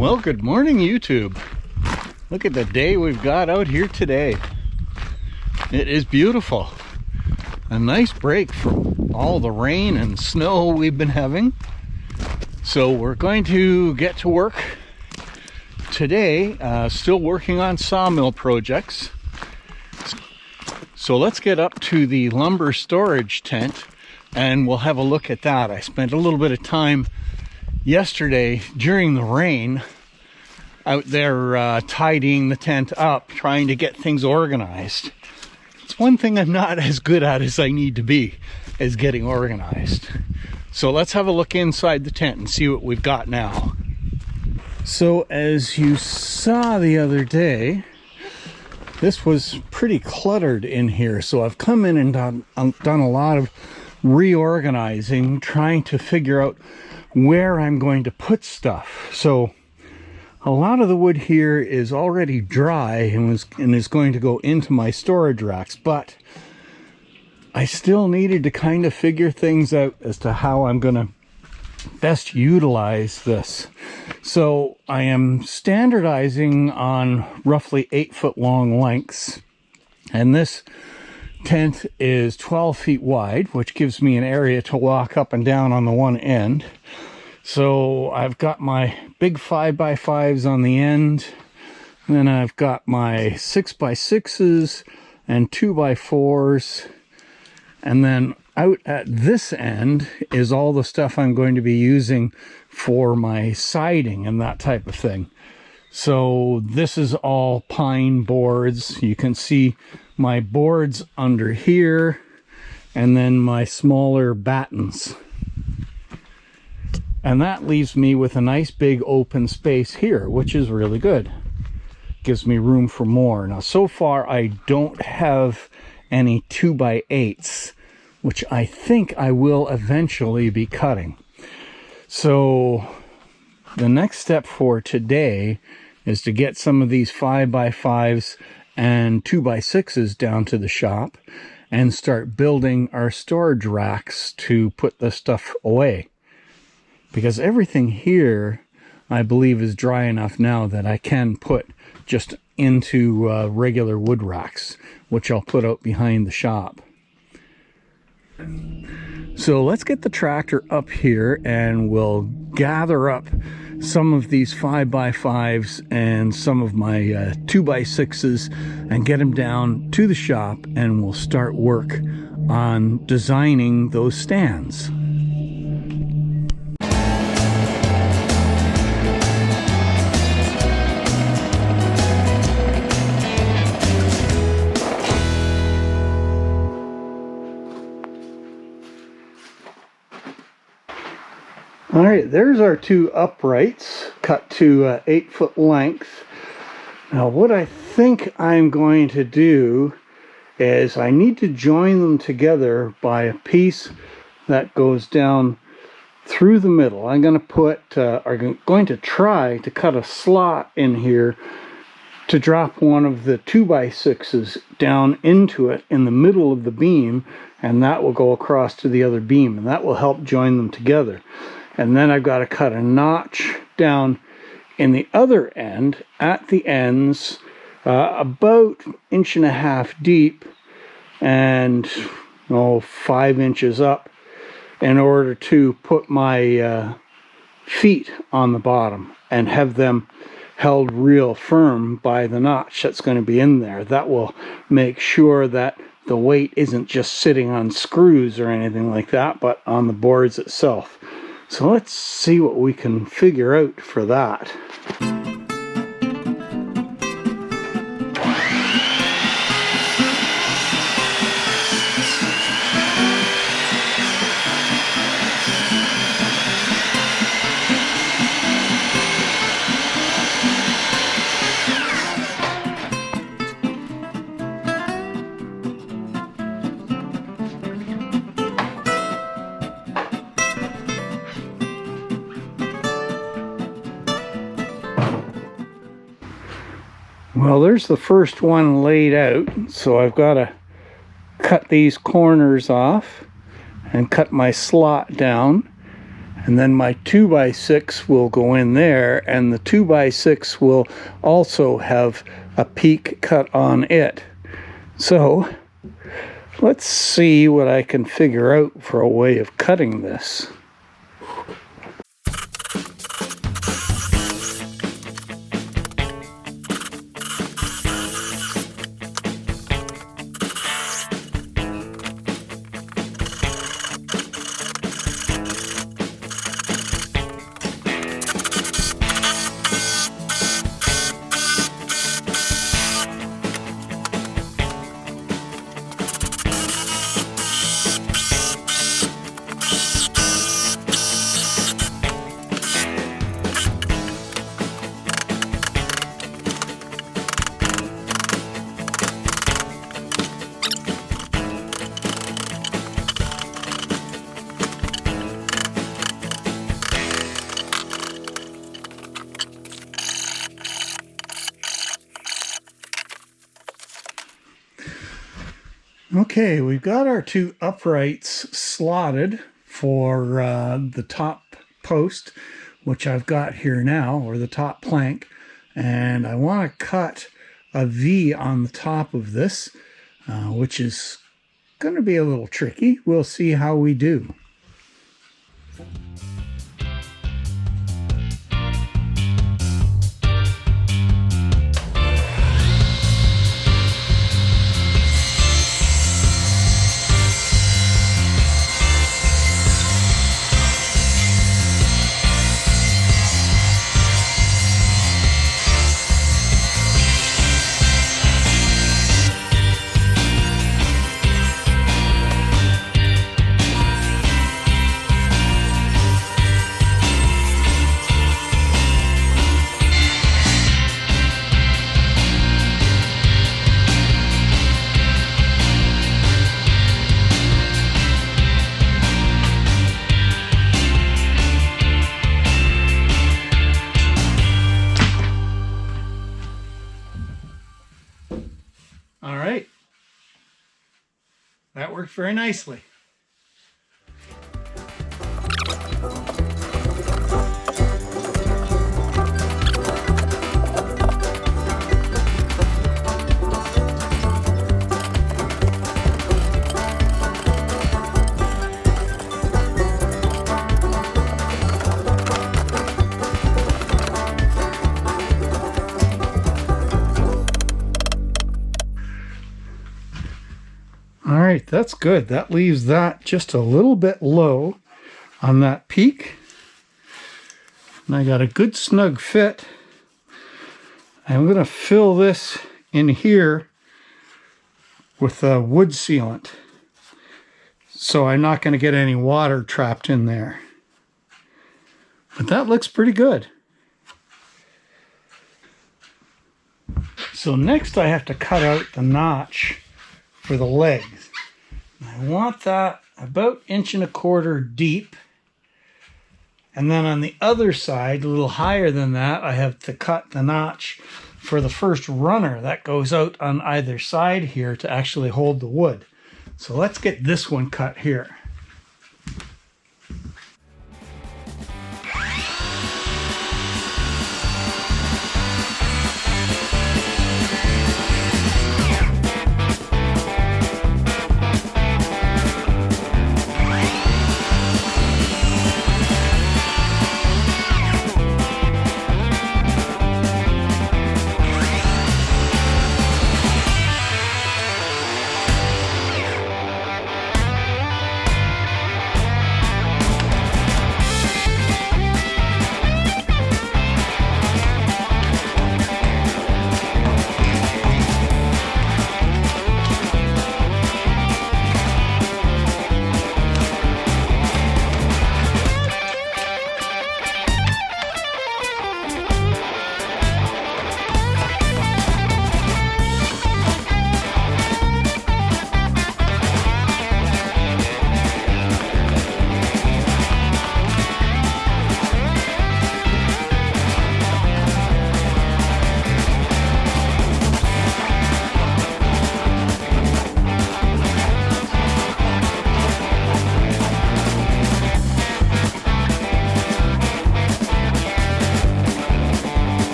Well, good morning, YouTube. Look at the day we've got out here today. It is beautiful. A nice break from all the rain and snow we've been having. So we're going to get to work today, still working on sawmill projects. So let's get up to the lumber storage tent and we'll have a look at that. I spent a little bit of time yesterday during the rain out there tidying the tent up, trying to get things organized. It's one thing I'm not as good at as I need to be, is getting organized. So let's have a look inside the tent and see what we've got now. So as you saw the other day, this was pretty cluttered in here. So I've come in and done a lot of reorganizing, trying to figure out where I'm going to put stuff. So a lot of the wood here is already dry and is going to go into my storage racks, but I still needed to kind of figure things out as to how I'm going to best utilize this. So I am standardizing on roughly 8-foot long lengths, and this tent is 12 feet wide, which gives me an area to walk up and down on the one end. So I've got my big 5x5s on the end, and then I've got my 6x6s and 2x4s, and then out at this end is all the stuff I'm going to be using for my siding and that type of thing. So this is all pine boards. You can see my boards under here, and then my smaller battens. And that leaves me with a nice big open space here, which is really good. Gives me room for more. Now, so far I don't have any 2x8s, which I think I will eventually be cutting. So the next step for today is to get some of these 5x5s and 2x6s down to the shop and start building our storage racks to put this stuff away. Because everything here, I believe, is dry enough now that I can put just into regular wood racks, which I'll put out behind the shop. So let's get the tractor up here and we'll gather up some of these 5x5s and some of my 2x6s and get them down to the shop, and we'll start work on designing those stands. All right, there's our two uprights cut to 8-foot length. Now what I think I'm going to do is I need to join them together by a piece that goes down through the middle. I'm going to try to cut a slot in here to drop one of the 2x6s down into it in the middle of the beam, and that will go across to the other beam, and that will help join them together. And then I've got to cut a notch down in the other end at the ends, about 1.5 inches deep and 5 inches up, in order to put my feet on the bottom and have them held real firm by the notch that's going to be in there. That will make sure that the weight isn't just sitting on screws or anything like that, but on the boards itself. So let's see what we can figure out for that. Well, there's the first one laid out, so I've got to cut these corners off and cut my slot down, And then my 2x6 will go in there, and the 2x6 will also have a peak cut on it. So let's see what I can figure out for a way of cutting this. Okay, we've got our two uprights slotted for the top post, which I've got here now, or the top plank, and I want to cut a V on the top of this, which is going to be a little tricky. We'll see how we do. All right, that worked very nicely. All right, that's good. That leaves that just a little bit low on that peak. And I got a good snug fit. I'm going to fill this in here with a wood sealant, so I'm not going to get any water trapped in there. But that looks pretty good. So next I have to cut out the notch for the legs. I want that about 1.25 inches deep. And then on the other side, a little higher than that, I have to cut the notch for the first runner that goes out on either side here to actually hold the wood. So let's get this one cut here.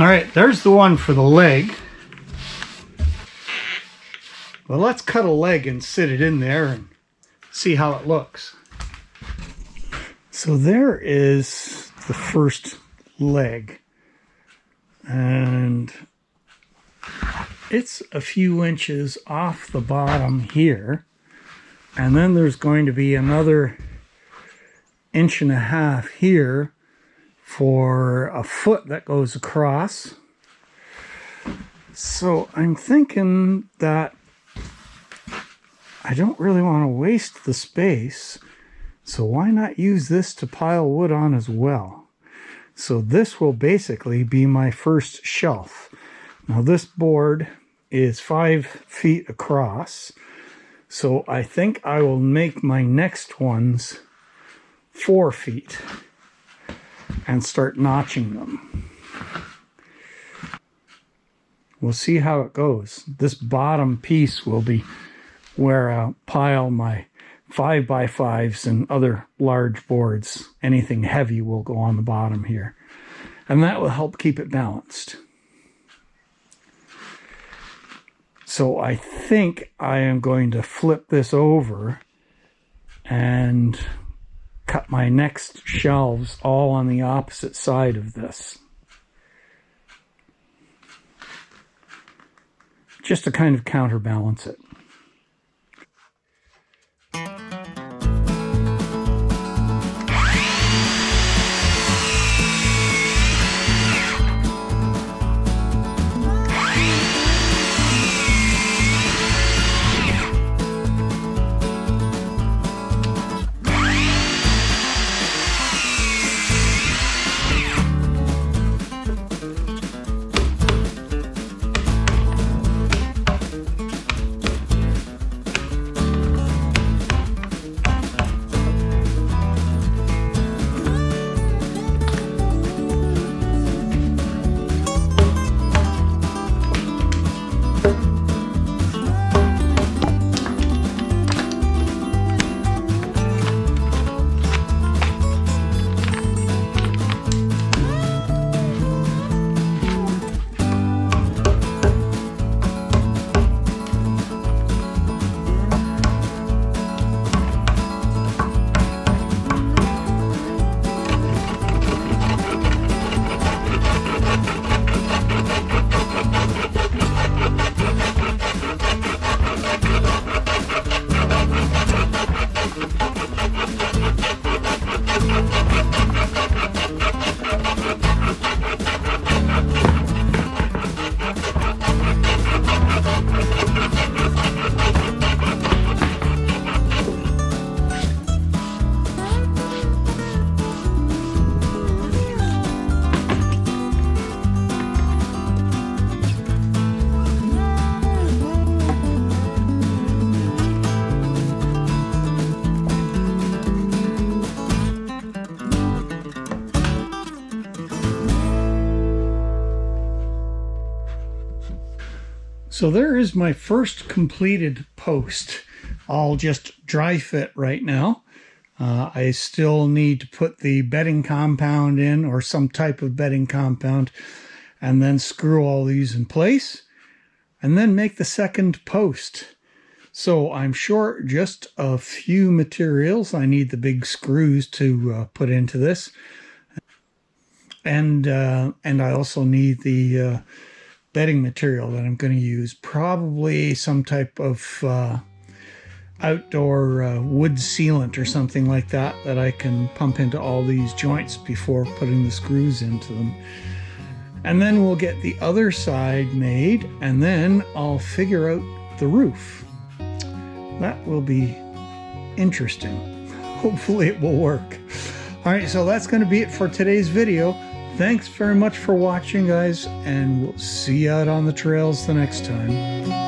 All right, there's the one for the leg. Well, let's cut a leg and sit it in there and see how it looks. So there is the first leg, and it's a few inches off the bottom here, and then there's going to be another 1.5 inches here for a foot that goes across. So I'm thinking that I don't really want to waste the space, so why not use this to pile wood on as well? So this will basically be my first shelf. Now this board is 5 feet across, so I think I will make my next ones 4 feet and start notching them. We'll see how it goes. This bottom piece will be where I'll pile my 5x5s and other large boards. Anything heavy will go on the bottom here, and that will help keep it balanced. So I think I am going to flip this over and cut my next shelves all on the opposite side of this, just to kind of counterbalance it. So there is my first completed post. I'll just dry fit right now. I still need to put the bedding compound in, or some type of bedding compound, and then screw all these in place and then make the second post. So I'm short just a few materials. I need the big screws to put into this, and I also need the bedding material that I'm going to use. Probably some type of outdoor wood sealant or something like that I can pump into all these joints before putting the screws into them. And then we'll get the other side made, and then I'll figure out the roof. That will be interesting. Hopefully it will work. All right, so that's going to be it for today's video. Thanks very much for watching, guys, and we'll see you out on the trails the next time.